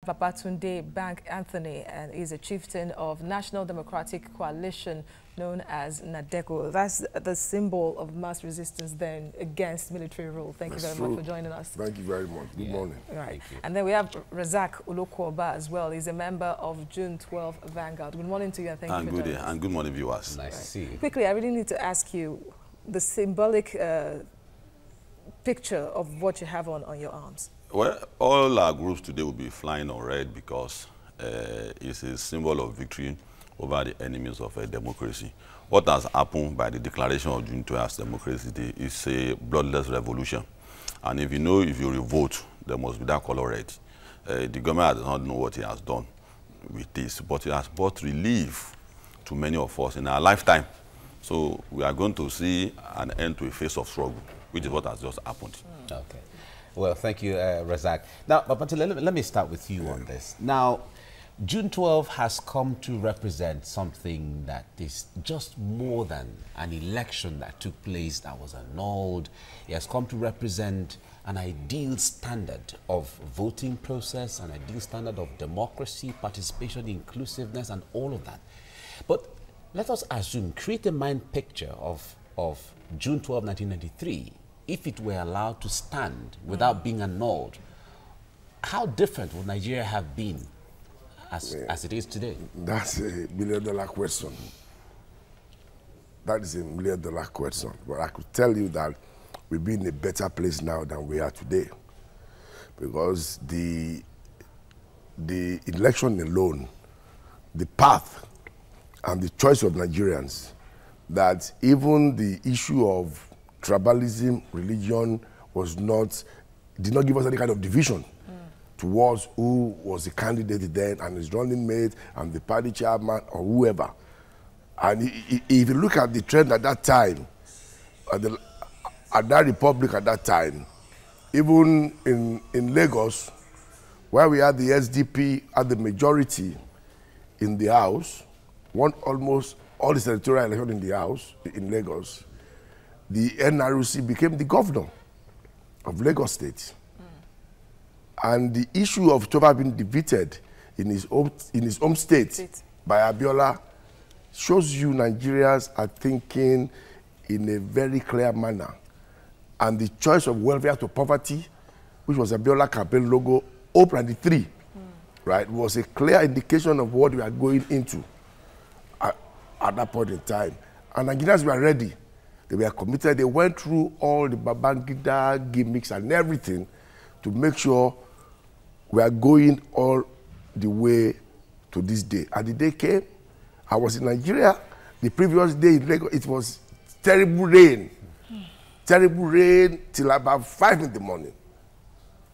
Babatunde Bank Anthony, and is a chieftain of National Democratic Coalition known as NADECO. That's the symbol of mass resistance then against military rule. Thank you very much for joining us. Thank you very much. Good morning. Right. And then we have Razak Olokuoba as well. He's a member of June 12 Vanguard. Good morning to you, and thank you for joining us. And good morning, viewers. Nice to see you. Quickly, I really need to ask you the symbolic picture of what you have on your arms. Well, all our groups today will be flying on red because it's a symbol of victory over the enemies of democracy. What has happened by the declaration of June 12 as Democracy Day is a bloodless revolution. And if you revolt, there must be that color red. The government does not know what it has done with this, but it has brought relief to many of us in our lifetime. So we are going to see an end to a phase of struggle, which is what has just happened. Okay. Well, thank you, Razak. Now, Babatunde, let me start with you on this. Now, June 12 has come to represent something that is just more than an election that took place that was annulled. It has come to represent an ideal standard of voting process, an ideal standard of democracy, participation, inclusiveness, and all of that. But let us assume, create a mind picture of June 12, 1993, if it were allowed to stand without being annulled. How different would Nigeria have been as it is today? That's a million-dollar question. That is a million-dollar question. But I could tell you that we'll be in a better place now than we are today. Because the election alone, the path and the choice of Nigerians, that even the issue of tribalism, religion did not give us any kind of division towards who was the candidate then and his running mate and the party chairman or whoever. And if you look at the trend at that time, at that republic at that time, even in Lagos, where we had the SDP at the majority in the House, won almost all the senatorial election in the House in Lagos, the NRC became the governor of Lagos State. And the issue of Toba being defeated in his home state by Abiola shows you Nigerians are thinking in a very clear manner. And the choice of welfare to poverty, which was Abiola campaign logo, Hope 93, right, was a clear indication of what we are going into at that point in time. And Nigerians were ready. They were committed. They went through all the Babangida gimmicks and everything to make sure we are going all the way to this day. And the day came, I was in Nigeria. The previous day in Lagos, it was terrible rain. Terrible rain till about 5 in the morning.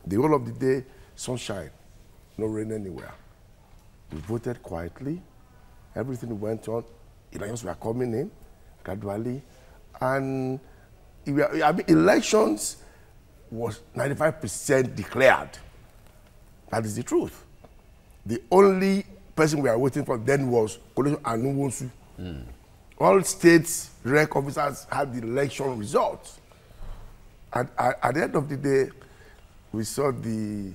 The whole of the day, sunshine, no rain anywhere. We voted quietly. Everything went on. Elections were coming in gradually. And elections was 95% declared. That is the truth. The only person we are waiting for then was Kole Anuwonsu. All states rec officers had the election results. And at the end of the day, we saw the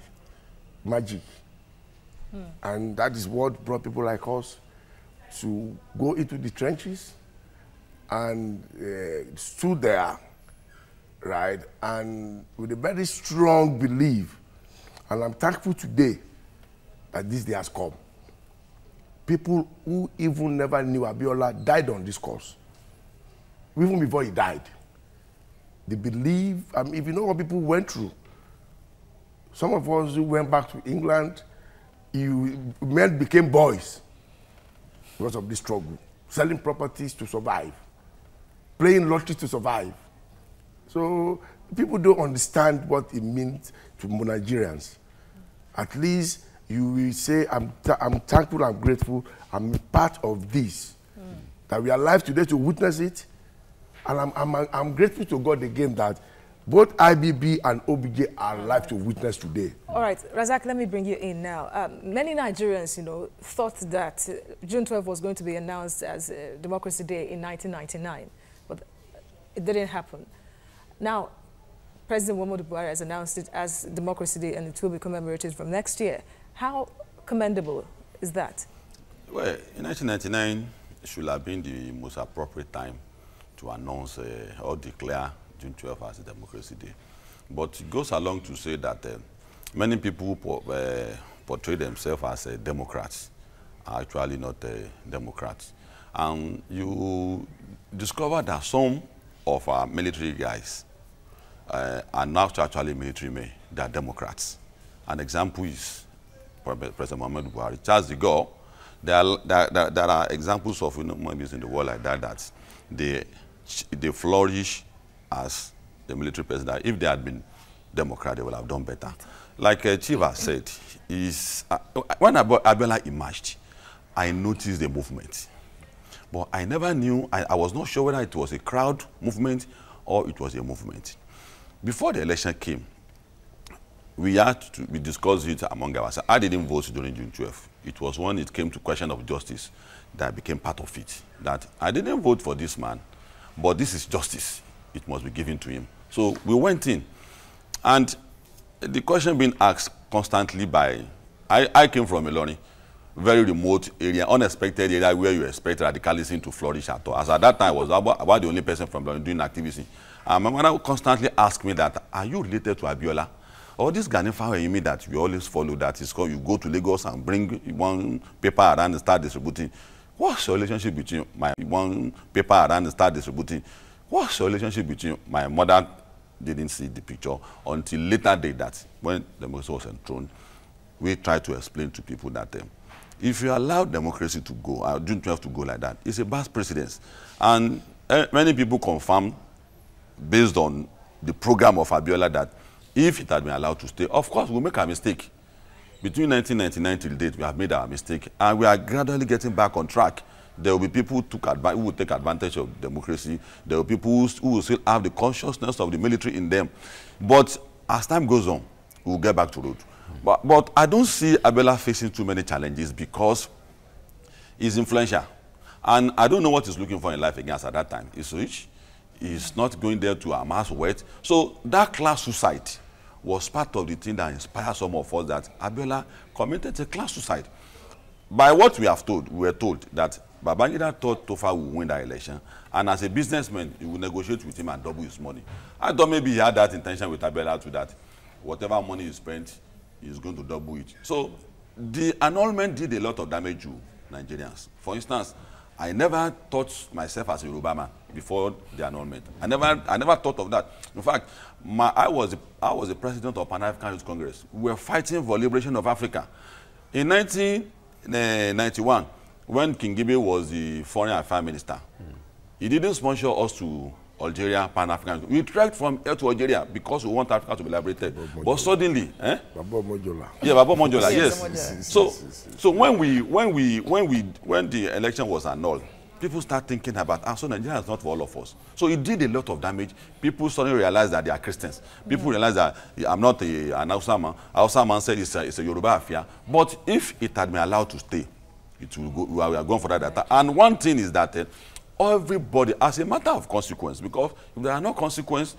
magic. And that is what brought people like us to go into the trenches and stood there, right, and with a very strong belief. And I'm thankful today that this day has come. People who even never knew Abiola died on this cause, even before he died. They believe, if you know what people went through, some of us who went back to England, men became boys because of this struggle, selling properties to survive, playing lottery to survive. So people don't understand what it means to Nigerians. At least you will say, I'm thankful, I'm grateful, I'm part of this. That we are alive today to witness it. And I'm grateful to God again that both IBB and OBJ are alive to witness today. All right, Razak, let me bring you in now. Many Nigerians, thought that June 12 was going to be announced as Democracy Day in 1999, but it didn't happen. Now, President Muhammadu Buhari has announced it as Democracy Day, and it will be commemorated from next year. How commendable is that? Well, in 1999, it should have been the most appropriate time to announce or declare June 12 as a Democracy Day. But it goes along to say that many people portray themselves as Democrats, are actually not Democrats. And you discover that some of our military guys are not actually military men, they are Democrats. An example is President Muhammadu Buhari. Charles de Gaulle, there are examples of maybe in the world like that, they flourish as the military president. If they had been Democrat, they would have done better. Like Chief has said, when Abiola emerged, I noticed the movement. But I never knew, I was not sure whether it was a crowd movement or it was a movement. Before the election came, we discussed it among ourselves. I didn't vote during June 12. It was when it came to question of justice that I became part of it. That I didn't vote for this man, but this is justice. It must be given to him. So we went in. And the question being asked constantly by, I came from Ilorin, very remote area, unexpected area where you expect radicalism to flourish at all. As at that time, I was about the only person from Ilorin doing activism. And my mother would constantly ask me that, are you related to Abiola? Or this Ganifa you mean that you always follow that is called you go to Lagos and bring one paper around and start distributing. What's your relationship between my one paper around and start distributing? What's your relationship between my mother? Didn't see the picture until later day that when democracy was enthroned, we tried to explain to people that if you allow democracy to go, June 12 to go like that, it's a bad precedence. And many people confirm based on the program of Abiola that if it had been allowed to stay, of course, we'll make a mistake. Between 1999 till date, we have made our mistake, and we are gradually getting back on track. There will be people who will take advantage of democracy. There will be people who will still have the consciousness of the military in them. But as time goes on, we'll get back to road. But I don't see Abiola facing too many challenges because he's influential. And I don't know what he's looking for in life again at that time. He's rich. He's not going there to amass wealth. So that class suicide was part of the thing that inspired some of us that Abiola committed a class suicide. By what we were told that Babangida thought Tofa would win that election, and as a businessman, he would negotiate with him and double his money. I thought maybe he had that intention with Abiola too, that whatever money he spent, he's going to double it. So the annulment did a lot of damage to Nigerians. For instance, I never thought myself as a Yoruba man before the annulment. I never thought of that. In fact, I was the president of Pan-African Youth Congress. We were fighting for liberation of Africa. In 1991, when King Gibe was the foreign affairs minister, he didn't sponsor us to Algeria, Pan-African. We trekked from here to Algeria because we want Africa to be liberated. But suddenly, Babatunde. Yeah, Babatunde, yes. So when the election was annulled, people start thinking about, so Nigeria is not for all of us. So it did a lot of damage. People suddenly realized that they are Christians. People realized that I'm not an Hausa man. Hausa man said it's a Yoruba affair. But if it had been allowed to stay, it will go, we are going for that data. And one thing is that everybody, as a matter of consequence, because if there are no consequence,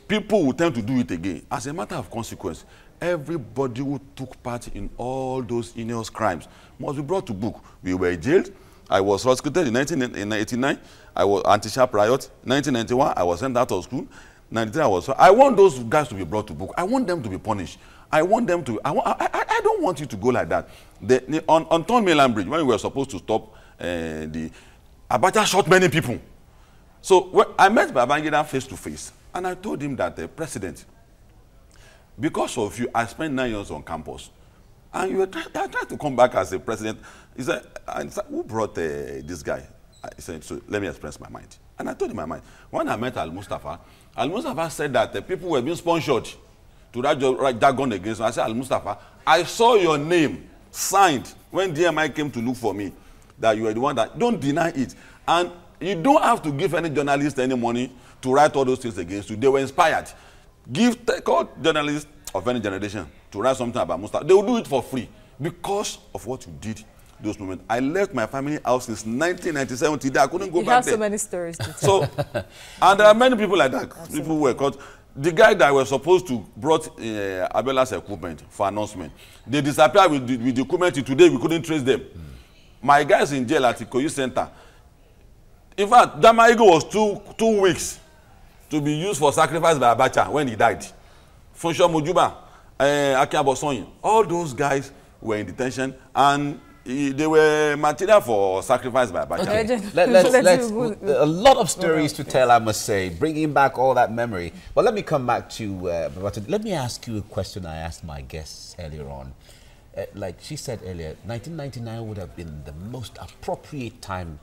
people will tend to do it again. As a matter of consequence, everybody who took part in all those heinous crimes must be brought to book. We were jailed. I was prosecuted in 1989. I was anti-sharp riot. 1991, I was sent out of school. 1993, I want those guys to be brought to book. I want them to be punished. I want them to. I don't want you to go like that. On Thorn Mainland Bridge, when we were supposed to stop Abacha shot many people. So when I met Babangida face to face, and I told him that, President, because of you, I spent 9 years on campus, and you are trying to come back as a president. He said, who brought this guy? He said, so let me express my mind. And I told him my mind. When I met Al-Mustafa said that the people were being sponsored to that jargon against him. I said, Al-Mustafa, I saw your name signed when DMI came to look for me, that you were the one that, don't deny it. And you don't have to give any journalist any money to write all those things against you. They were inspired. Take all journalists of any generation to write something about Mustafa. They will do it for free because of what you did those moments. I left my family house since 1997 today. I couldn't go back there. You have so many stories to tell. So, and there are many people like that. Absolutely. People who were caught. the guy that was supposed to brought Abiola's equipment for announcement, they disappeared with the equipment. Today we couldn't trace them. My guys in jail at the Kayode Center. In fact, Damaigo was two weeks to be used for sacrifice by Abacha when he died. Funsho Mujuba, Aki Abosonyi, all those guys were in detention and they were material for sacrifice by Abacha. Okay. Let's a lot of stories to tell, I must say, bringing back all that memory. But let me come back to Babatunde. Let me ask you a question I asked my guests earlier on. Like she said earlier, 1999 would have been the most appropriate time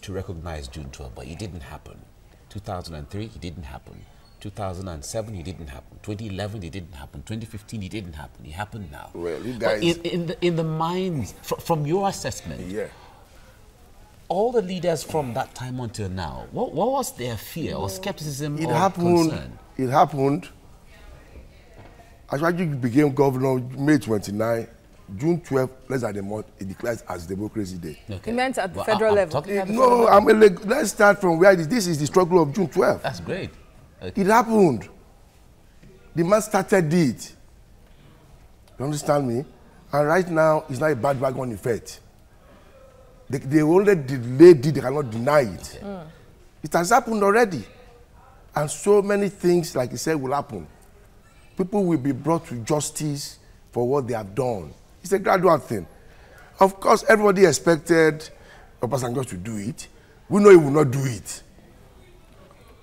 to recognize June 12, but it didn't happen. 2003, it didn't happen. 2007, it didn't happen. 2011, it didn't happen. 2015, it didn't happen. It happened now. Well, you guys... in the minds, from your assessment, Yeah. all the leaders from that time until now, what was their fear or skepticism or concern? It happened. Ashwaji became governor May 29. June 12, less than a month, it declares as Democracy Day. Okay. He meant at the federal level. No, let's start from where this is the struggle of June 12. That's great. Okay. It happened. The man started it. You understand me? And right now, it's not a bad wagon effect. They only delayed it, they cannot deny it. Okay. It has happened already. And so many things, like you said, will happen. People will be brought to justice for what they have done. It's a gradual thing. Of course, everybody expected Obasanjo to do it. We know he will not do it.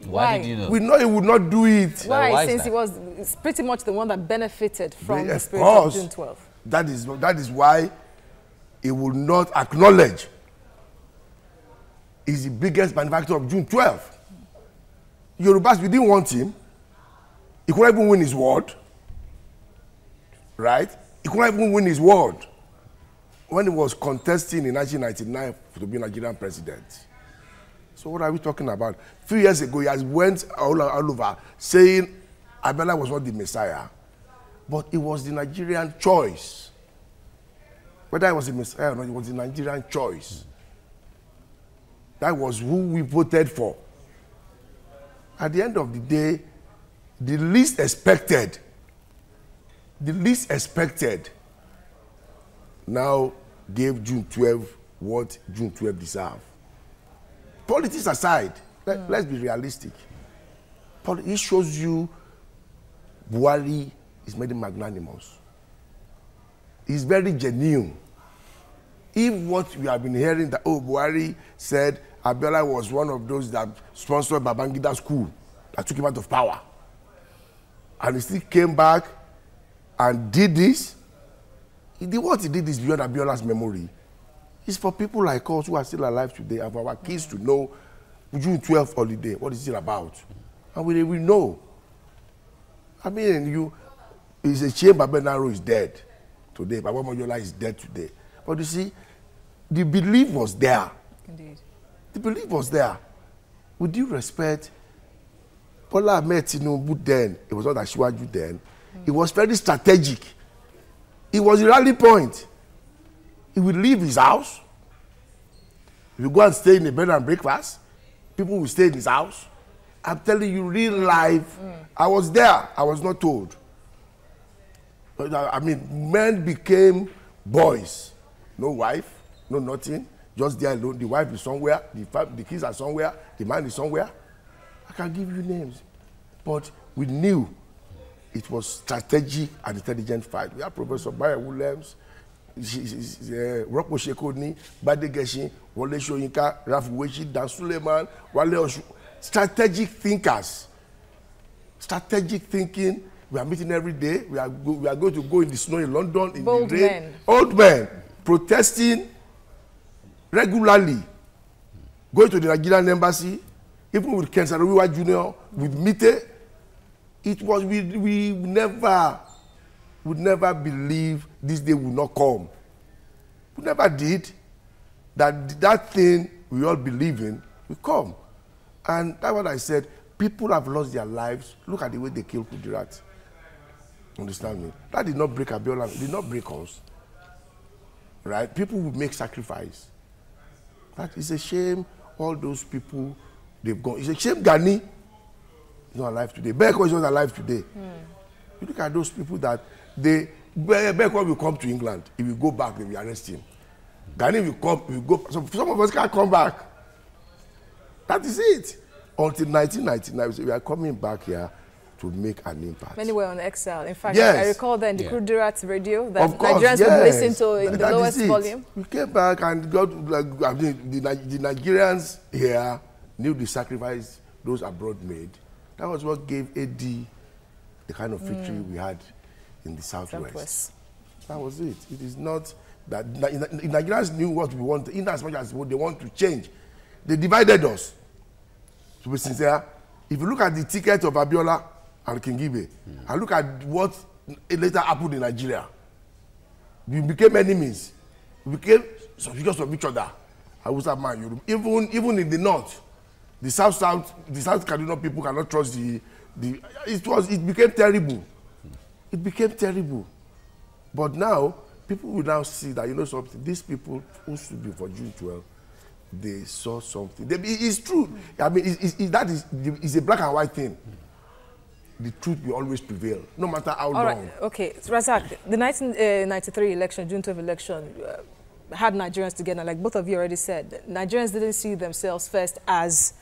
Why did you know? We know he would not do it. Why? Since he was pretty much the one that benefited from the spirit of June 12. That is why he will not acknowledge he's the biggest benefactor of June 12. Yorubas, we didn't want him. He couldn't even win his word. Right? He couldn't even win his word when he was contesting in 1999 to be Nigerian president. So what are we talking about? A few years ago, he has went all over saying Abiola was not the Messiah, but it was the Nigerian choice. Whether it was the Messiah or not, it was the Nigerian choice. That was who we voted for. At the end of the day, the least expected now gave June 12 what June 12 deserved. Politics aside, let's be realistic. It shows you Buhari is made magnanimous. He's very genuine. If what we have been hearing that, Buhari said Abiola was one of those that sponsored Babangida school that took him out of power, and he still came back and did this, what he did is beyond Abiola's memory. It's for people like us who are still alive today and for our kids to know June 12th holiday, what is it about? And we know. I mean, it's a shame Babenaro is dead today, Baba Mojola is dead today. But you see, the belief was there. Indeed. The belief was there. With due respect, Bola Ahmed Tinubu then, it was not Asiwaju then, it was very strategic. It was a rally point. He would leave his house. If you go and stay in a bed and breakfast, people will stay in his house. I'm telling you, real life. I was there. I was not told. But, I mean, men became boys. No wife, no nothing. Just there alone. The wife is somewhere. The kids are somewhere. The man is somewhere. I can give you names. But we knew it was strategic and intelligent fight. We have Professor Bayer Williams, Rocco Shekodni, Bade Geshin, Wole Soyinka, Ralph Wechi, Dan Suleiman, Wale Oshu. Strategic thinkers. Strategic thinking. We are meeting every day. We are going to go in the snow in London, in Bold the rain. men. Old men protesting regularly. Going to the Nigerian embassy, even with Ken Saro-Wiwa Jr., with Mite. It was, we would never believe this day would not come. We never did. That thing we all believe in will come. And that's what I said. People have lost their lives. Look at the way they killed Kudirat. Understand me? That did not break Abiola. It did not break us. Right? People will make sacrifice. That is a shame. All those people, they've gone. It's a shame Gani. not alive today. Beko is not alive today. You look at those people that Beko will come to England. If you go back, they will arrest him. Ghanaian will come, will go. Some of us can't come back. That is it. Until 1999, we are coming back here to make an impact. Many were on exile. In fact, yes. I recall that in the Kudurat radio that of course, Nigerians would listen to in the lowest volume. We came back and got, I mean, the Nigerians here knew the sacrifice those abroad made. That was what gave AD the kind of victory we had in the Southwest. That was it. It is not that Nigerians knew what we wanted, in as much as what they want to change. They divided us. To be sincere, if you look at the ticket of Abiola and Kingibe, and look at what later happened in Nigeria, we became enemies. We became suspicious of each other. Hausa man, Yoruba. Even in the north, the South Kaduna people cannot trust it became terrible. It became terrible. But now, people will now see that, you know something, these people who should be for June 12, they saw something. It's true. I mean, it's a black and white thing. The truth will always prevail, no matter how long. Right. Okay, so Razak, the 1993 election, June 12 election, had Nigerians together. Like both of you already said, Nigerians didn't see themselves first as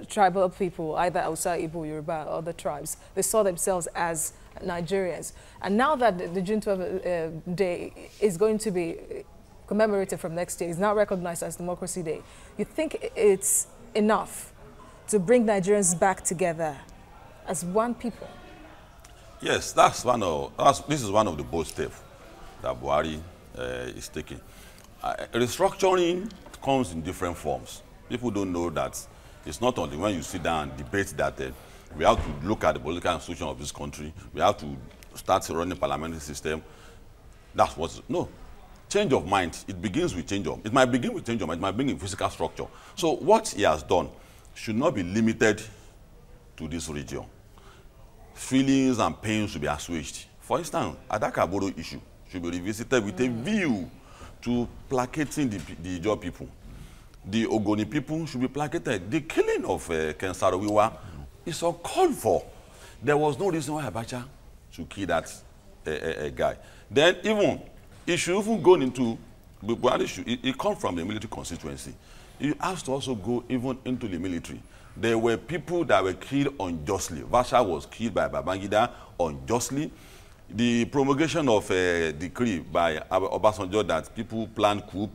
tribal people, either Hausa, Igbo, Yoruba, or other tribes. They saw themselves as Nigerians. And now that the June 12 day is going to be commemorated from next year, is now recognized as Democracy Day, you think it's enough to bring Nigerians back together as one people? Yes, this is one of the bold steps that Buhari is taking. Restructuring comes in different forms. People don't know that it's not only when you sit down and debate that we have to look at the political institution of this country, we have to start running the parliamentary system. That's what's, no. Change of mind, it begins with change of, it might begin with change of mind, it might begin with physical structure. So what he has done should not be limited to this region. Feelings and pains should be assuaged. For instance, Adakaboro issue should be revisited with a view to placating the Ijaw people. The Ogoni people should be placated. The killing of Ken Saro-Wiwa is uncalled for. There was no reason why Abacha should kill that guy. Then even, it should even go into, it comes from the military constituency. It has to also go even into the military. There were people that were killed unjustly. Vasha was killed by Babangida unjustly. The promulgation of a decree by Obasanjo that people planned coup,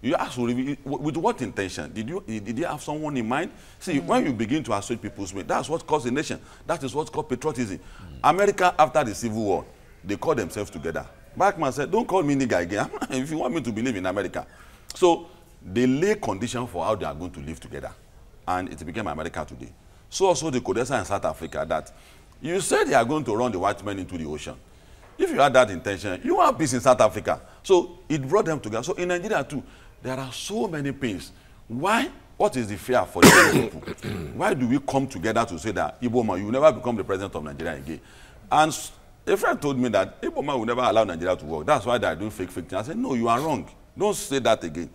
you ask with what intention? Did you have someone in mind? See, when you begin to assuage people's mind, that's what caused a nation. That is what's called patriotism. America, after the Civil War, they called themselves together. Bachman said, don't call me nigga again if you want me to believe in America. So they lay conditions for how they are going to live together. And it became America today. So also the Codesa in South Africa, that you said they are going to run the white men into the ocean. If you had that intention, you want peace in South Africa. So it brought them together. So in Nigeria too, there are so many pains. Why? What is the fear for the people? Why do we come together to say that Igbo man, you will never become the president of Nigeria again? And a friend told me that Igbo man will never allow Nigeria to work. That's why they are doing fake things. I said, no, you are wrong. Don't say that again.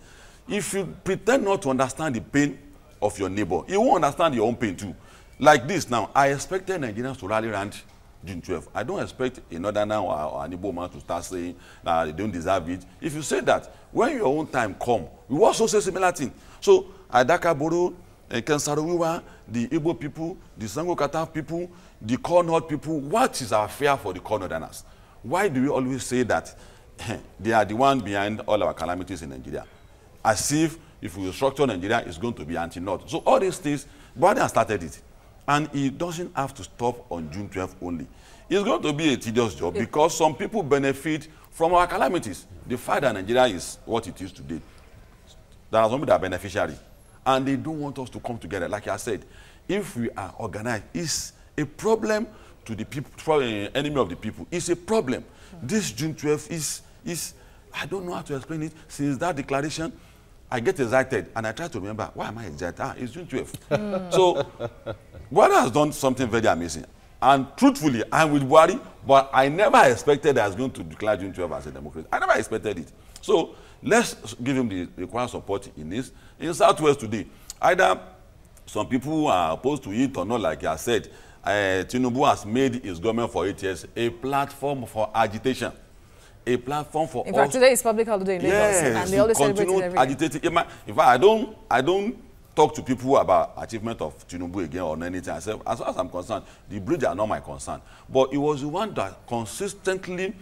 If you pretend not to understand the pain of your neighbor, you won't understand your own pain too. Like this now, I expected Nigerians to rally around June 12. I don't expect a Northerner or an Igbo man to start saying that they don't deserve it. If you say that, when your own time come, we also say similar thing. So, Adakaboro, Ken Saro-Wiwa, the Igbo people, the Sango-Kata people, the Cornwall people, what is our fear for the Northerners? Why do we always say that they are the one behind all our calamities in Nigeria? As if we structure Nigeria, it's going to be anti-North. So all these things, Buhari has started it. And it doesn't have to stop on June 12th only. It's going to be a tedious job because some people benefit from our calamities. The fact that Nigeria is what it is today, there are some people that are beneficiary. And they don't want us to come together. Like I said, if we are organized, it's a problem to the people, enemy of the people. It's a problem. This June 12th is, I don't know how to explain it. Since that declaration, I get excited and I try to remember, why am I excited? It's June 12th. So, Buhari has done something very amazing. And truthfully, I'm with Buhari, but I never expected that I was going to declare June 12 as a democracy. I never expected it. So, let's give him the required support in this. In Southwest today, either some people are opposed to it or not, like I said. Tinubu has made his government for 8 years a platform for agitation. A platform for in fact, today is public holiday in Lagos, and they always celebrate it every agitating. In fact, I don't talk to people about achievement of Tinubu again or anything. I said, as far as I'm concerned, the bridge are not my concern. But it was the one that consistently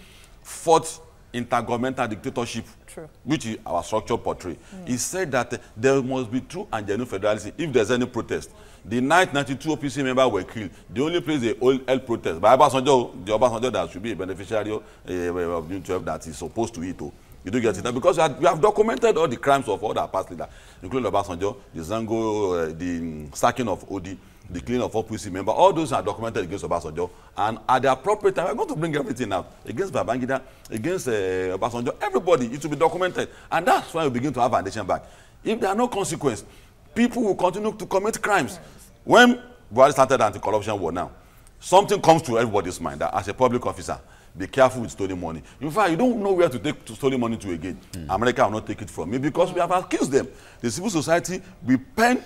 fought intergovernmental dictatorship, true, which is our structure portray. He said that there must be true and genuine federalism if there's any protest. The night 92 OPC members were killed, the only place they held protest. By Babatunde, the Obasanjo that should be a beneficiary of June 12 that is supposed to eat. You do get it now because you have documented all the crimes of all the past leaders, including Obasanjo, the Zango, the sacking of Odi, the killing of OPC member. All those are documented against Obasanjo, and at the appropriate time, we're going to bring everything out against Babangida, against Obasanjo. Everybody, it will be documented, and that's why we begin to have our nation back. If there are no consequences, people will continue to commit crimes. When Buhari started the anti-corruption war now, something comes to everybody's mind that as a public officer, be careful with stolen money. In fact, you don't know where to take stolen money to again. America will not take it from me because we have accused them. The civil society, we pen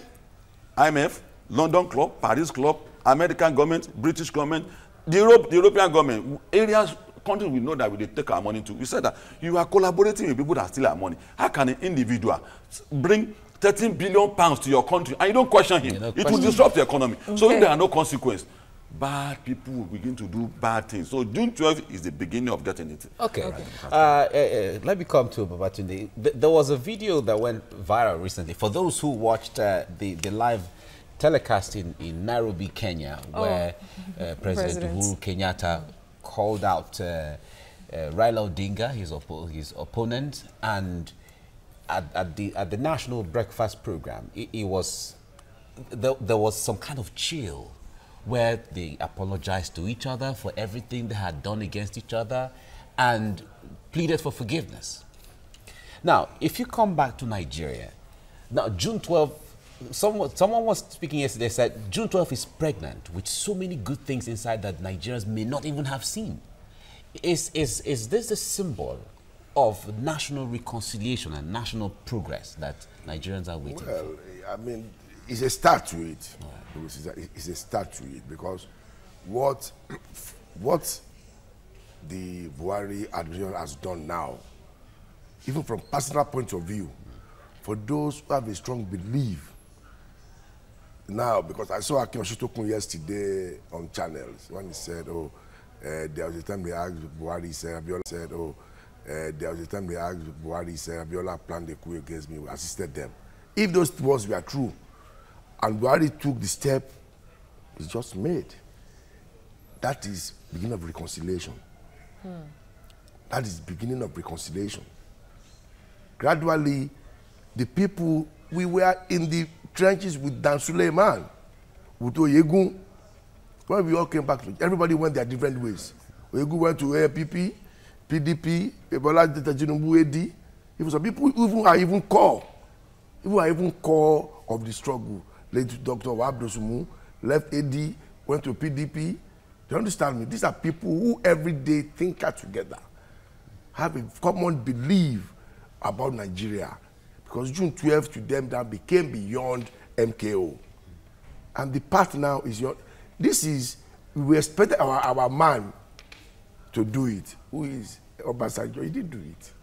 IMF, London Club, Paris Club, American government, British government, the European government, areas, countries we know that we take our money to. We said that you are collaborating with people that steal our money. How can an individual bring 13 billion pounds to your country and you don't question him? It will disrupt the economy. Okay. So if there are no consequences, bad people will begin to do bad things. So June 12th is the beginning of getting it. Okay. Let me come to Babatunde. There was a video that went viral recently. For those who watched the live telecast in Nairobi, Kenya, where President Uhuru Kenyatta called out Raila Odinga, his opponent, and at the national breakfast program, there was some kind of chill where they apologized to each other for everything they had done against each other and pleaded for forgiveness. Now, if you come back to Nigeria, now June 12th, someone was speaking yesterday, said June 12th is pregnant with so many good things inside that Nigerians may not even have seen. Is this a symbol of national reconciliation and national progress that Nigerians are waiting for? Well, I mean, it's a start to it. It's a start to it because what the Buhari administration has done now, even from personal point of view, for those who have a strong belief now, because I saw Akin Oshitokun yesterday on channels when he said, oh, there was a time they asked Buhari, Abiola said, oh, there was a time they asked Buhari, Abiola planned a coup against me, we assisted them. If those words were true, and Buhari took the step it's just made, that is beginning of reconciliation. That is beginning of reconciliation. Gradually, the people, we were in the trenches with Dan Suleiman, with Oyegun. When we all came back, everybody went their different ways. Oyegun went to APP, PDP, Ebola Tinubu AD. Even some people are even core of the struggle. Late Dr. Wabdosumu left AD, went to PDP. Do you understand me? These are people who every day think together, have a common belief about Nigeria. Because June 12th to them that became beyond MKO. And the path now is we expected our man to do it. Who is Obasanjo? He didn't do it.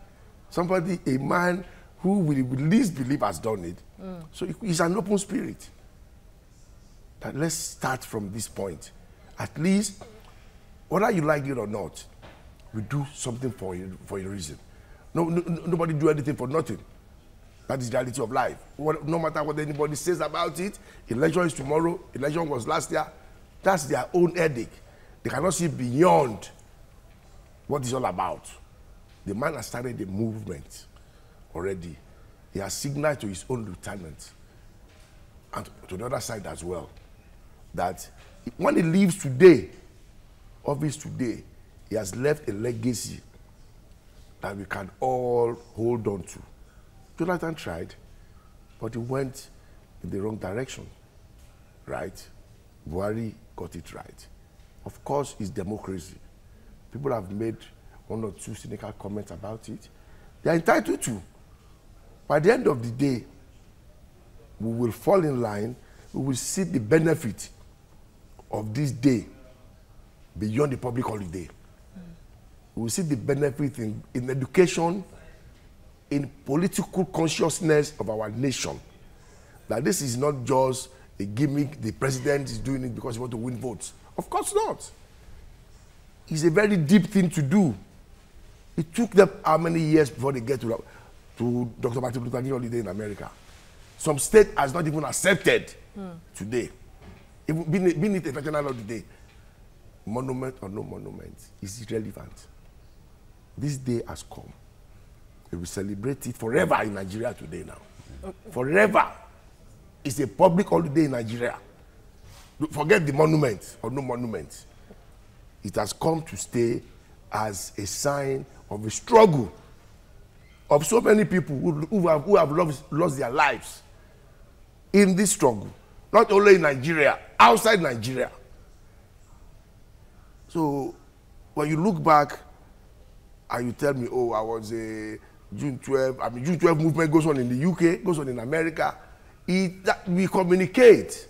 Somebody, a man who will least believe has done it. So he's an open spirit. That let's start from this point. At least, whether you like it or not, we do something for a reason. Nobody do anything for nothing. That is the reality of life. No matter what anybody says about it, election is tomorrow, election was last year, that's their own headache. They cannot see beyond what it's all about. The man has started the movement already. He has signaled to his own lieutenant and to the other side as well, that when he leaves today, office today, he has left a legacy that we can all hold on to. Jonathan tried, but he went in the wrong direction, right? Buhari got it right. Of course, it's democracy. People have made one or two cynical comments about it. They are entitled to. By the end of the day, we will fall in line, we will see the benefit of this day beyond the public holiday. We will see the benefit in education, in political consciousness of our nation. That this is not just a gimmick, the president is doing it because he wants to win votes. Of course not. It's a very deep thing to do. It took them how many years before they get to Dr. Martin Luther King holiday in America? Some state has not even accepted today. Even being it a national holiday, monument or no monument is irrelevant. This day has come. We will celebrate it forever in Nigeria today now. Forever. It's a public holiday in Nigeria. Forget the monument or no monument. It has come to stay as a sign of a struggle of so many people who have lost their lives in this struggle. Not only in Nigeria, outside Nigeria. So when you look back and you tell me, oh, I was a June 12, I mean, June 12 movement goes on in the UK, goes on in America. We communicate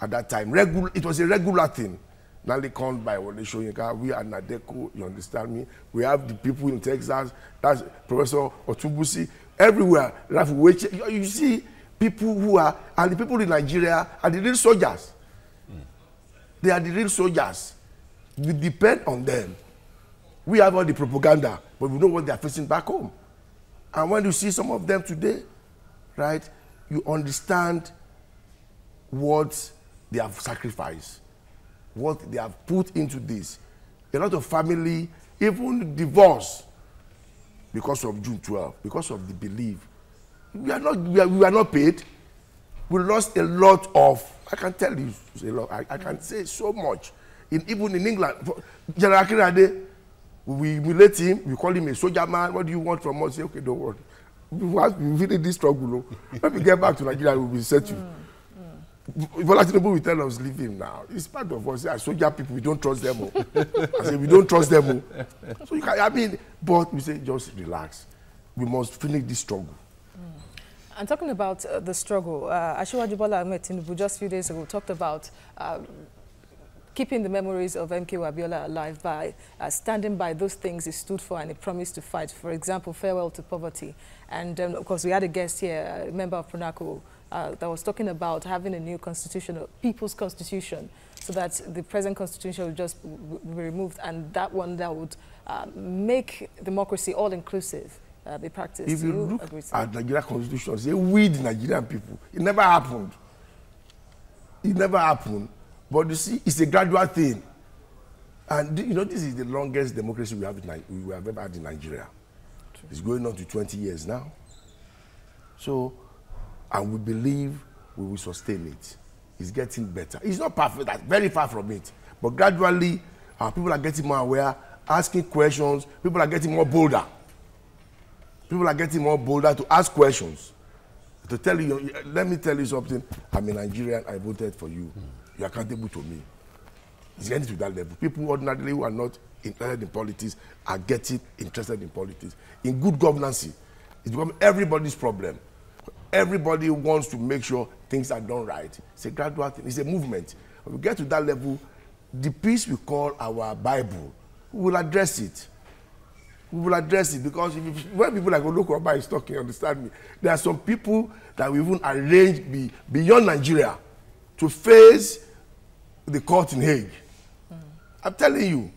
at that time. It was a regular thing. Now they come by Wole Soyinka, we are Nadeko, you understand me? We have the people in Texas, that's Professor Otunbusi, everywhere. You see people who are, and the people in Nigeria are the real soldiers. They are the real soldiers. We depend on them. We have all the propaganda, but we know what they are facing back home. And when you see some of them today, right, you understand what they have sacrificed, what they have put into this. A lot of family, even divorce, because of June 12, because of the belief. We are not paid. We lost a lot of, I can tell you a lot, I can say so much. Even in England, General Akinade, we humiliate him, we call him a soldier man. What do you want from us? Say, okay, don't worry. We finish this struggle. No? When we get back to Nigeria, we will set you. Bola Tinubu will tell us, leave him now. It's part of us. As soldier people, we don't trust them. I say, we don't trust them. So you can, I mean, but we say, just relax. We must finish this struggle. And talking about the struggle, Asiwaju Bola Ahmed Tinubu just a few days ago talked about keeping the memories of MK Abiola alive by standing by those things he stood for and he promised to fight. For example, farewell to poverty. And of course, we had a guest here, a member of PRONACO, that was talking about having a new constitution, a people's constitution, so that the present constitution will just be removed, and that one that would make democracy all-inclusive be practiced. If you look at Nigerian constitution, say we the Nigerian people, it never happened. It never happened. But you see, it's a gradual thing. And you know, this is the longest democracy we have ever had in Nigeria. True. It's going on to 20 years now. So, and we believe we will sustain it. It's getting better. It's not perfect, very far from it. But gradually, people are getting more aware, asking questions. People are getting more bolder. People are getting more bolder to ask questions. To tell you, let me tell you something. I'm a Nigerian, I voted for you. You're accountable to me. It's getting to that level. People ordinarily who are not interested in politics are getting interested in politics. In good governance, it's becoming everybody's problem. Everybody wants to make sure things are done right. It's a gradual thing. It's a movement. When we get to that level, the piece we call our Bible, we will address it. We will address it because when people like Olokoba is talking, understand me, there are some people that we even arrange beyond Nigeria to face the court in Hague. I'm telling you,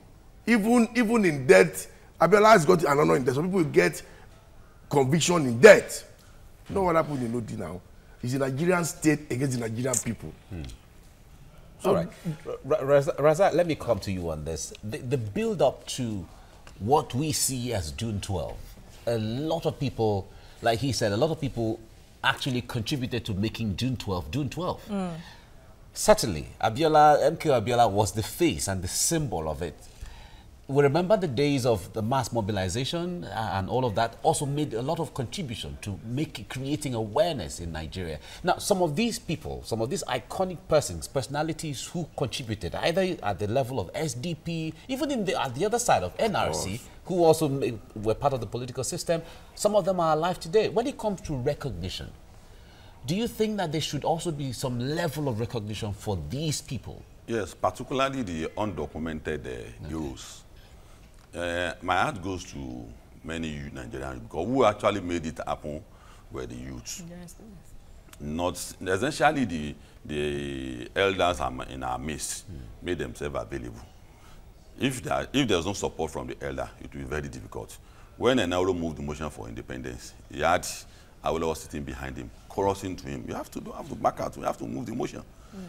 even in death, Abiola has got an honor in death. Some people get conviction in death. You know what happened in Lodi now? It's a Nigerian state against the Nigerian people. So, all right. Razak, let me come to you on this. The build-up to what we see as June 12, a lot of people, like he said, a lot of people actually contributed to making June 12 June 12. Certainly, MK Abiola was the face and the symbol of it. We remember the days of the mass mobilization and all of that also made a lot of contribution to creating awareness in Nigeria. Now, some of these people, some of these iconic personalities who contributed, either at the level of SDP, even at the other side of NRC, who also were part of the political system, some of them are alive today. When it comes to recognition, do you think that there should also be some level of recognition for these people Yes, particularly the undocumented heroes. My heart goes to many Nigerians because who actually made it happen were the youth. Yes. Not essentially the elders in our midst made themselves available. If there's no support from the elder, it will be very difficult. When Enahoro moved the motion for independence, he had Awolowo sitting behind him, chorusing to him. You have to back out. You have to move the motion.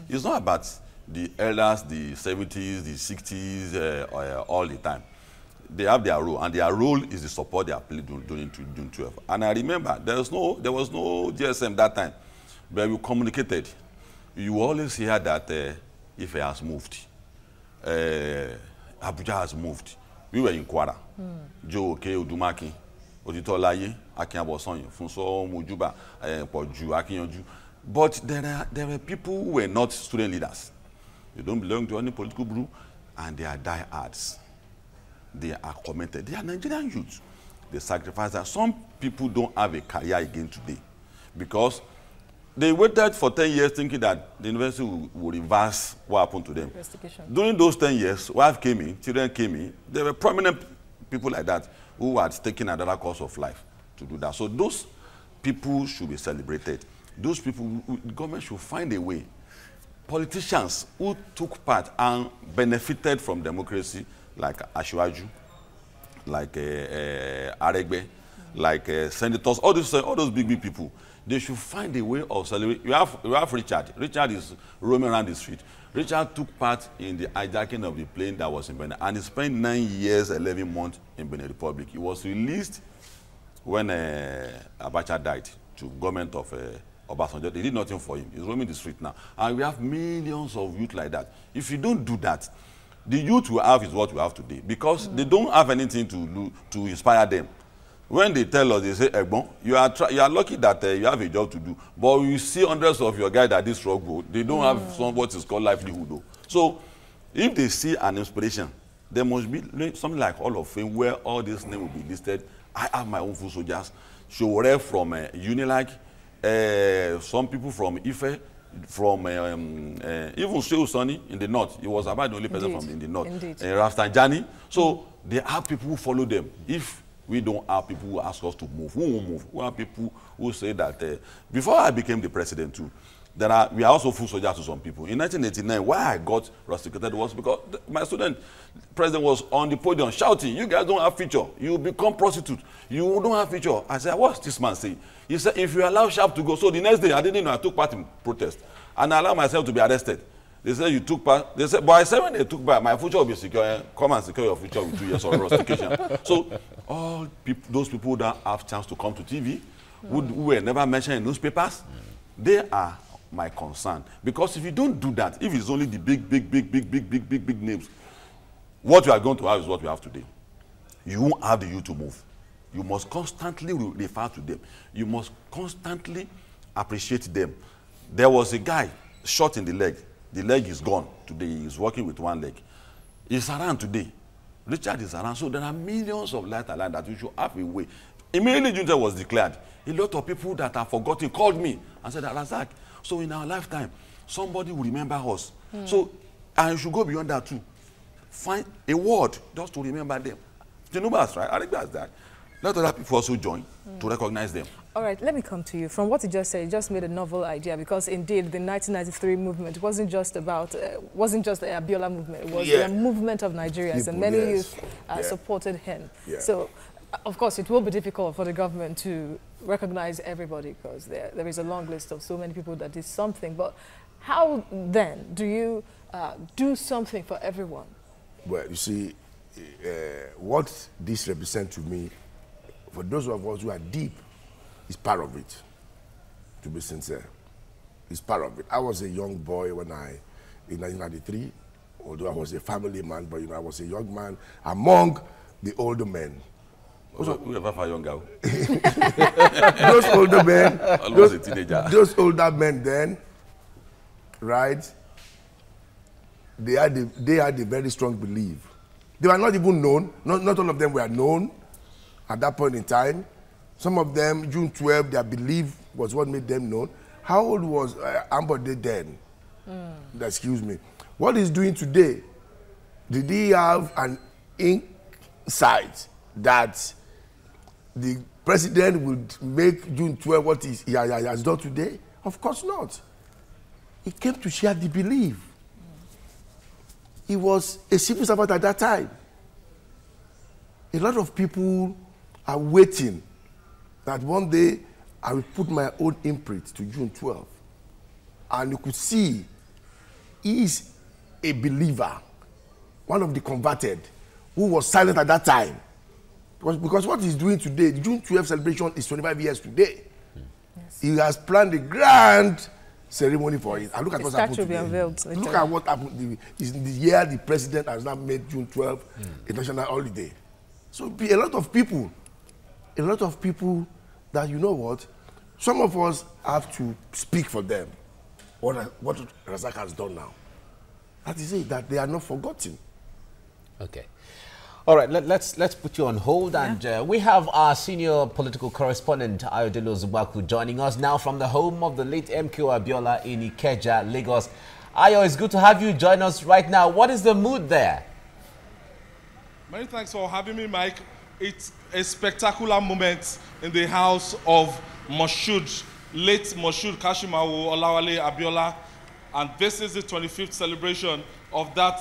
It's not about the elders, the 70s, the 60s, all the time. They have their role, and their role is the support they are played during June 12. And I remember there was no GSM that time, but we communicated. You always hear that Ife has moved, Abuja has moved. We were in Kwara. Joe Oke, Odumaki, Oditolaye, Akinyabosonyo, Funso, Mujuba, Poju, Akinyonju. But there were people who were not student leaders. They don't belong to any political group, and they are diehards. They are committed. They are Nigerian youth. They sacrifice that. Some people don't have a career again today because they waited for 10 years thinking that the university will reverse what happened to them. During those 10 years, wife came in, children came in. There were prominent people like that who had taken another course of life to do that. So those people should be celebrated. Those people, the government should find a way. Politicians who took part and benefited from democracy, like Asiwaju, like Aregbe, like senators, all those big people, they should find a way of celebrating. You have Richard. Richard is roaming around the street. Richard took part in the hijacking of the plane that was in Benin, and he spent 9 years, 11 months in Benin Republic. He was released when Abacha died to government of Obasanjo. They did nothing for him. He's roaming the street now. And we have millions of youth like that. If you don't do that, the youth we have is what we have today, because they don't have anything to do to inspire them. When they tell us, they say, Egbon, you are lucky that you have a job to do. But you see hundreds of your guys that this struggle, they don't have what is called livelihood. Though. So if they see an inspiration, there must be something like Hall of Fame where all these names will be listed. I have my own foot soldiers. Showore from Unilag, some people from Ife, from even Shehu Sani in the north. He was about the only person from in the north. Rafsanjani. So they have people who follow them. If we don't have people who ask us to move, who won't move. We have people who say that before I became the president too, we are also full soldiers to some people. In 1989, why I got rusticated was because my student president was on the podium shouting, you guys don't have future. You become prostitute. You don't have future. I said, what's this man saying? He said, if you allow Sharp to go. So the next day, I didn't know, I took part in protest. And I allowed myself to be arrested. They said, you took part. They said, but I said when they took part, my future will be secure. Come and secure your future with 2 years of rustication. So all those people that have chance to come to TV, who were never mentioned in newspapers, they are my concern. Because if you don't do that, if it's only the big names, what you are going to have is what we have today. You won't have the youth to move. You must constantly refer to them. You must constantly appreciate them. There was a guy shot in the leg. The leg is gone today. He's working with one leg. He's around today. Richard is around. So there are millions of light alive that we should have a way. Immediately Junta was declared, a lot of people that are forgotten called me and said, Razak, so in our lifetime, somebody will remember us. So I should go beyond that too. Find a word just to remember them. Tinubu, right? I think that's that. Let other people also join to recognize them. All right, let me come to you. From what you just said, you just made a novel idea, because indeed the 1993 movement wasn't just about, wasn't just the Abiola movement. It was a movement of Nigerians, people, and many youth supported him. So, of course, it will be difficult for the government to recognize everybody, because there is a long list of so many people that did something. But how then do you do something for everyone? Well, you see, what this represents to me, for those of us who are deep, is part of it, to be sincere. It's part of it. I was a young boy in 1993, although I was a family man, but you know, I was a young man among the older men. We have a young girl. Those older men, almost a teenager. Those older men then, right, they had a very strong belief. They were not even known. Not all of them were known at that point in time. Some of them, June 12, their belief was what made them known. How old was Ambode then? Excuse me. What he's doing today, did he have an insight that the president would make June 12 what he has done today? Of course not. He came to share the belief. He was a civil servant at that time. A lot of people are waiting that one day I will put my own imprint to June 12. And you could see he is a believer, one of the converted, who was silent at that time. Because what he's doing today, the June 12 celebration is 25 years today. Yes. He has planned a grand ceremony for it. And look at what's happened today. Look at what happened. In the year the president has now made June 12 a national holiday. So a lot of people that, you know what, some of us have to speak for them. What Razak has done now. That is it, that they are not forgotten. Okay. All right, let's put you on hold, and we have our senior political correspondent, Kayode Salako, joining us now from the home of the late MKO Abiola in Ikeja, Lagos. Ayo, it's good to have you join us right now. What is the mood there? Many thanks for having me, Mike. It's a spectacular moment in the house of Moshood, late Moshood Kashimawo Olawale Abiola, and this is the 25th celebration of that,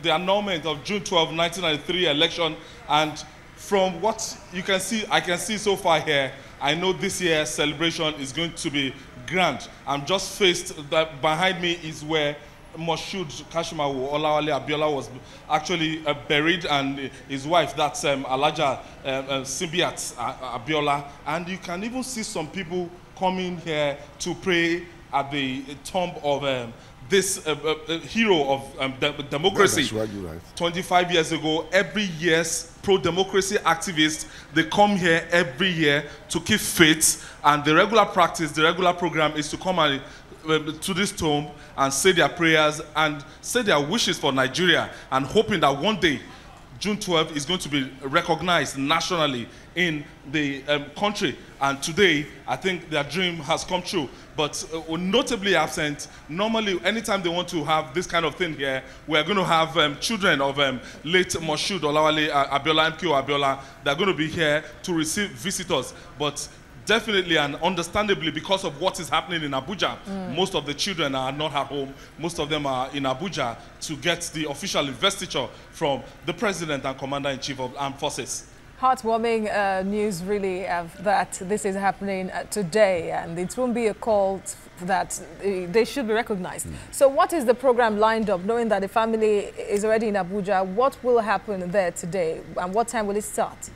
the annulment of June 12, 1993 election. And from what you can see, I can see so far here, I know this year's celebration is going to be grand. I'm just faced, that behind me is where Moshood Kashimawo Olawale Abiola was actually buried, and his wife, that's Alaja Simbiat Abiola. And you can even see some people coming here to pray at the tomb of this hero of democracy. 25 years ago, every year, pro-democracy activists, they come here every year to keep faith, and the regular practice, the regular program is to come and to this tomb and say their prayers and say their wishes for Nigeria, and hoping that one day June 12 is going to be recognized nationally in the country. And today, I think their dream has come true. But notably absent, normally, anytime they want to have this kind of thing here, we are going to have children of late Moshood Olawale Abiola, MKO Abiola. They're going to be here to receive visitors. But definitely and understandably, because of what is happening in Abuja, most of the children are not at home. Most of them are in Abuja to get the official investiture from the President and Commander-in-Chief of Armed Forces. Heartwarming news, really, that this is happening today, and it won't be a call that they should be recognized. So what is the program lined up, knowing that the family is already in Abuja? What will happen there today, and what time will it start?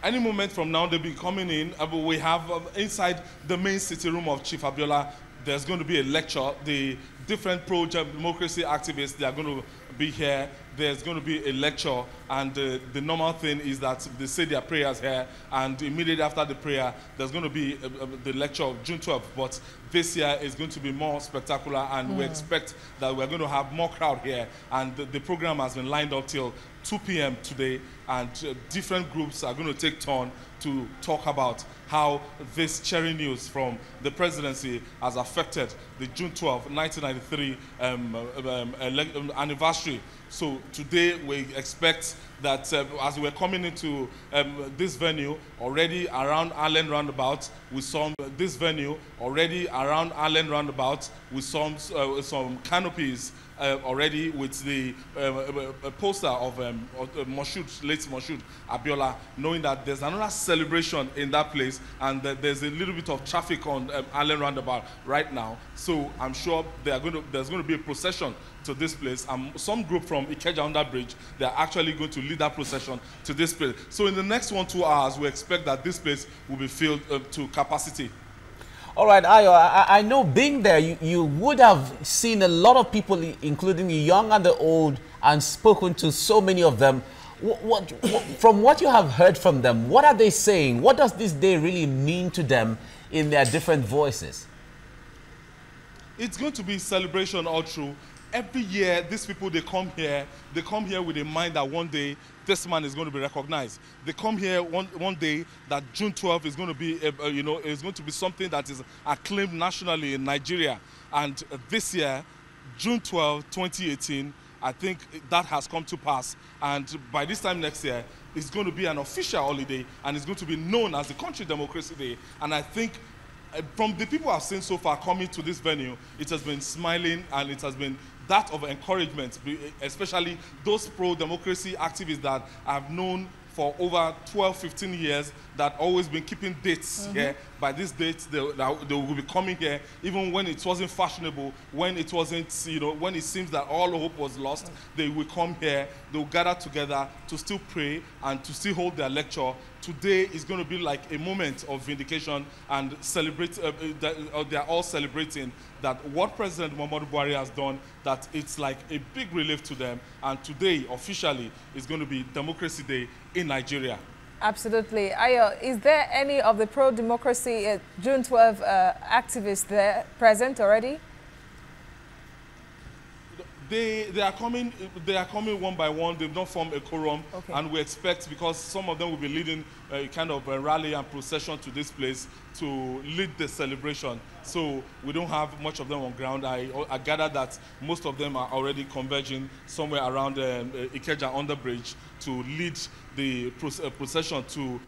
Any moment from now, they'll be coming in. We have inside the main sitting room of Chief Abiola, there's going to be a lecture. The different pro-democracy activists, they are going to be here. There's going to be a lecture, and the normal thing is that they say their prayers here, and immediately after the prayer, there's going to be the lecture of June 12th. But this year is going to be more spectacular, and we expect that we're going to have more crowd here. And the program has been lined up till 2 p.m. today, and different groups are going to take turn to talk about how this cheering news from the presidency has affected the June 12, 1993 anniversary. So today we expect that as we're coming into this venue, already around Allen Roundabout, we saw this venue already around Allen Roundabout with some canopies already with the poster of Moshood, late Moshood Abiola, knowing that there's another celebration in that place, and that there's a little bit of traffic on Allen Roundabout right now. So I'm sure there's going to be a procession to this place, and some group from Ikeja Under Bridge, they're actually going to lead that procession to this place. So in the next 1-2 hours, we expect that this place will be filled to capacity. All right, Ayo, I know being there, you would have seen a lot of people, including the young and the old, and spoken to so many of them. From what you have heard from them, what are they saying? What does this day really mean to them in their different voices? It's going to be celebration all through. Every year, these people, they come here with a mind that one day this man is going to be recognized. They come here one day that June 12th is going to be, is going to be something that is acclaimed nationally in Nigeria. And this year, June 12, 2018, I think that has come to pass. And by this time next year, it's going to be an official holiday, and it's going to be known as the Country Democracy Day. And I think from the people I've seen so far coming to this venue, it has been smiling, and it has been that of encouragement, especially those pro-democracy activists that I've known for over 12, 15 years, that always been keeping dates here. By this date, they will be coming here, even when it wasn't fashionable, when it wasn't, you know, when it seems that all hope was lost, they will come here, they'll gather together to still pray and to still hold their lecture. Today is going to be like a moment of vindication and celebrate, they're all celebrating that what President Muhammadu Buhari has done, that it's like a big relief to them. And today, officially, is going to be Democracy Day in Nigeria. Absolutely. Ayo, is there any of the pro-democracy June 12 activists there present already? They are coming one by one. They've not formed a quorum, and we expect, because some of them will be leading a kind of a rally and procession to this place to lead the celebration. So we don't have much of them on ground. I gather that most of them are already converging somewhere around Ikeja Underbridge to lead the procession to.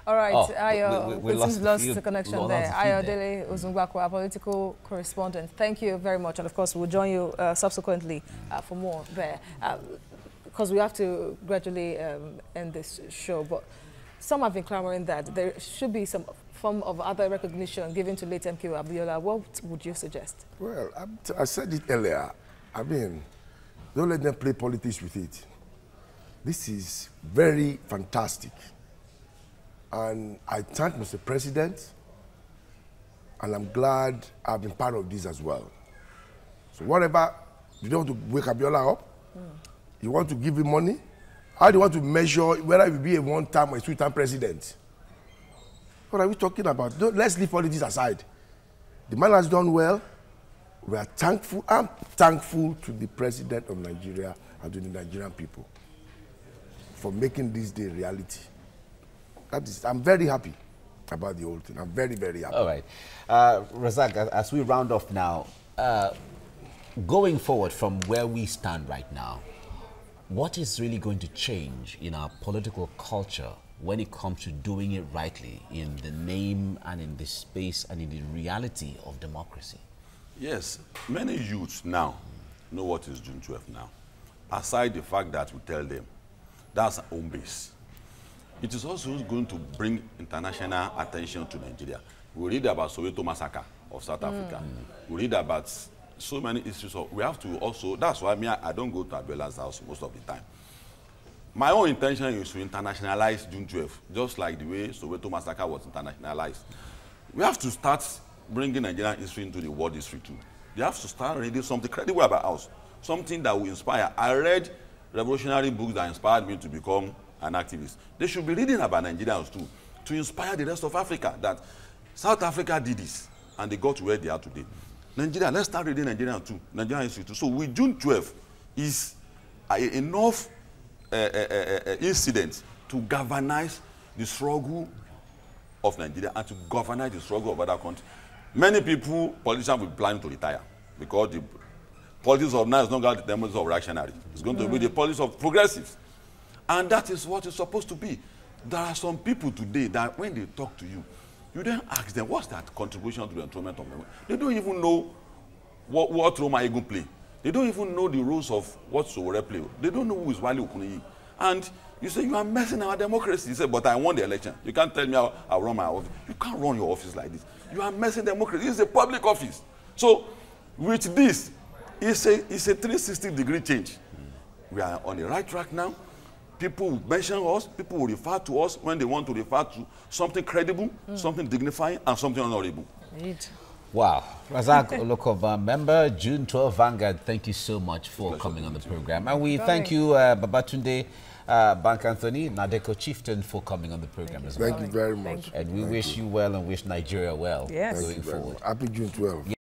All right, Ayo, we lost the connection there. Ayo Dele Uzungwako, our political correspondent. Thank you very much, and of course we'll join you subsequently for more there, because we have to gradually end this show. But some have been clamoring that there should be some form of other recognition given to late MKO Abiola. What would you suggest? Well, I said it earlier. I mean, don't let them play politics with it. This is very fantastic. And I thank Mr. President, and I'm glad I've been part of this as well. So whatever, you don't want to wake Abiola up, you want to give him money, how do you want to measure whether he will be a one-time or a two-time president? What are we talking about? Let's leave politics aside. The man has done well. We are thankful. I'm thankful to the President of Nigeria and to the Nigerian people for making this day reality. I'm very happy about the whole thing. I'm very, very happy. All right. Razak, as we round off now, going forward from where we stand right now, what is really going to change in our political culture when it comes to doing it rightly in the name and in the space and in the reality of democracy? Yes, many youths now know what is June 12 now. Aside the fact that we tell them that's our home base. It is also going to bring international attention to Nigeria. We read about Soweto massacre of South Africa. We read about so many issues. We have to also, that's why I don't go to Abiola's house most of the time. My own intention is to internationalize June 12, just like the way Soweto massacre was internationalized. We have to start bringing Nigerian history into the world history too. They have to start reading something credible about us, something that will inspire. I read revolutionary books that inspired me to become an activist. They should be reading about Nigerians too, to inspire the rest of Africa that South Africa did this and they got to where they are today. Nigeria, let's start reading Nigerian too, Nigerian history too. So with June 12 is enough incidents to galvanize the struggle of Nigeria and to galvanize the struggle of other countries. Many people, politicians will be planning to retire because the politics of now is not going to be the politics of reactionary. It's going to be the politics of progressives. And that is what it's supposed to be. There are some people today that when they talk to you, you then ask them, what's that contribution to the enthronement of memory? They don't even know what Roma Egun play. They don't even know the rules of what Sowore play. They don't know who is Wale Okunoyi. And you say, you are messing our democracy. You say, but I won the election. You can't tell me how I run my office. You can't run your office like this. You are messing democracy. This is a public office. So with this, it's a 360-degree change. We are on the right track now. People will mention us, people will refer to us when they want to refer to something credible, something dignifying, and something honorable. Indeed. Wow. Razak Olokoba, member, June 12 Vanguard, thank you so much for coming on the program. And we thank you, Babatunde, Bank Anthony, Nadeko Chieftain, for coming on the program as well. Thank you very much. And we wish you well and wish Nigeria well going forward. Happy June 12.